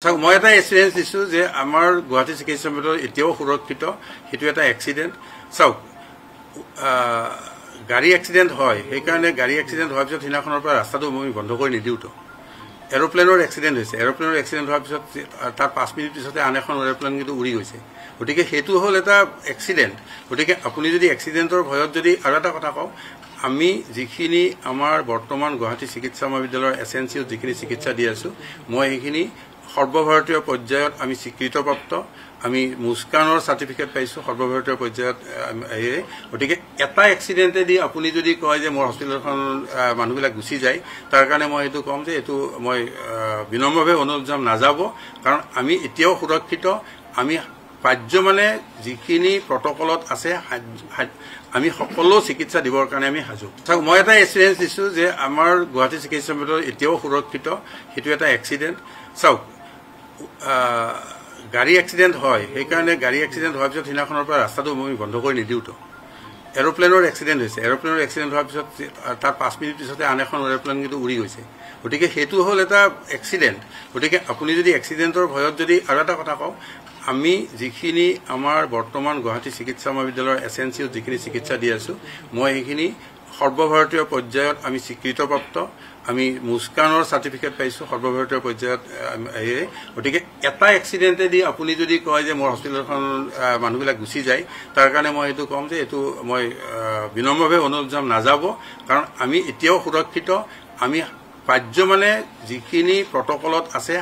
মই এটা এক্সপিৰিয়েঞ্চ দিছো যে আমাৰ গুৱাহাটী চিকিৎসা মন্দিৰ এতিয়াও সুৰক্ষিত হেতু এটা এক্সিডেন্ট চাওক গাড়ী এক্সিডেন্ট হয় সেইকাৰণে গাড়ী এক্সিডেন্ট হোৱাৰ পিছত হিনাখনৰ পৰা ৰাস্তাটো মই বন্ধ কৰি নিদিও তো এৰোপ্লেনৰ এক্সিডেন্ট হৈছে এৰোপ্লেনৰ এক্সিডেন্ট হোৱাৰ পিছত তাৰ 5 মিনিট পিছতে আন এখন এৰোপ্লেন কিন্তু উৰি গৈছে গতিকে হেতু হ'ল এটা এক্সিডেন্ট গতিকে আপুনি যদি এক্সিডেন্টৰ ভয়ত যদি আৰু এটা কথা কওঁ আমি যিখিনি আমাৰ বৰ্তমান গুৱাহাটী চিকিৎসা মহাবিদ্যালয়ৰ এছএনচিও যিখিনি চিকিৎসা দি আছো মই সেইখিনি সৰ্বভাৰতীয় পৰ্যায়ত আমি স্বীকৃতপ্ৰাপ্ত আমি মুস্কানৰ সাৰ্টিফিকেট পাইছো সৰ্বভাৰতীয় পৰ্যায়ত গতিকে এটা এক্সিডেন্টে দি আপুনি যদি কয় যে মোৰ হস্পিটেলখন মানুহবিলাক গুচি যায় তাৰ কাৰণে মই এইটো কম যে এইটো মই বিনম্ৰভাৱে অনুৰোধ জনাম নাযাব কাৰণ আমি এতিয়াও সুৰক্ষিত আমি পাৰ্য মানে যিখিনি প্ৰটকলত আছে আমি সকলো চিকিৎসা দিবৰ কাৰণে আমি সাজু চাওক মই এটা এক্সপিৰিয়েঞ্চ দিছো যে আমাৰ গুৱাহাটী চিকিৎসা মন্দিৰ এতিয়াও সুৰক্ষিত হেতু এটা এক্সিডেন্ট চাওক গাড়ী এক্সিডেন্ট হয় সেইকাৰণে গাড়ী এক্সিডেন্ট হোৱাৰ পিছত হিনাখনৰ পৰা ৰাস্তাটো মই বন্ধ কৰি নিদিও তো এৰোপ্লেনৰ এক্সিডেন্ট হৈছে এৰোপ্লেনৰ এক্সিডেন্ট হোৱাৰ পিছত তাৰ 5 মিনিট পিছতে আন এখন এৰোপ্লেন কিন্তু উৰি গৈছে গতিকে হেতু হ'ল এটা এক্সিডেন্ট গতিকে আপুনি যদি এক্সিডেন্টৰ ভয়ত যদি আৰু এটা কথা কওঁ আমি যিখিনি আমাৰ বৰ্তমান গুৱাহাটী চিকিৎসা মহাবিদ্যালয়ৰ এছএনচিও যিখিনি চিকিৎসা দি আছো মই সেইখিনি সৰ্বভাৰতীয় পৰ্যায়ত আমি স্বীকৃতপ্ৰাপ্ত আমি মুস্কানৰ সাৰ্টিফিকেট পাইছো সৰ্বভাৰতীয় পৰ্যায়ত গতিকে এটা এক্সিডেন্টে দি আপুনি যদি কয় যে মোৰ হস্পিটেলখন মানুহবিলাক গুচি যায় তাৰ কাৰণে মই এইটো কম যে এইটো মই বিনম্ৰভাৱে অনুৰোধ জনাম নাযাব কাৰণ আমি এতিয়াও সুৰক্ষিত আমি পাৰ্য মানে যিখিনি প্ৰটকলত আছে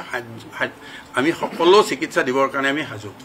আমি সকলো চিকিৎসা দিবৰ কাৰণে আমি সাজু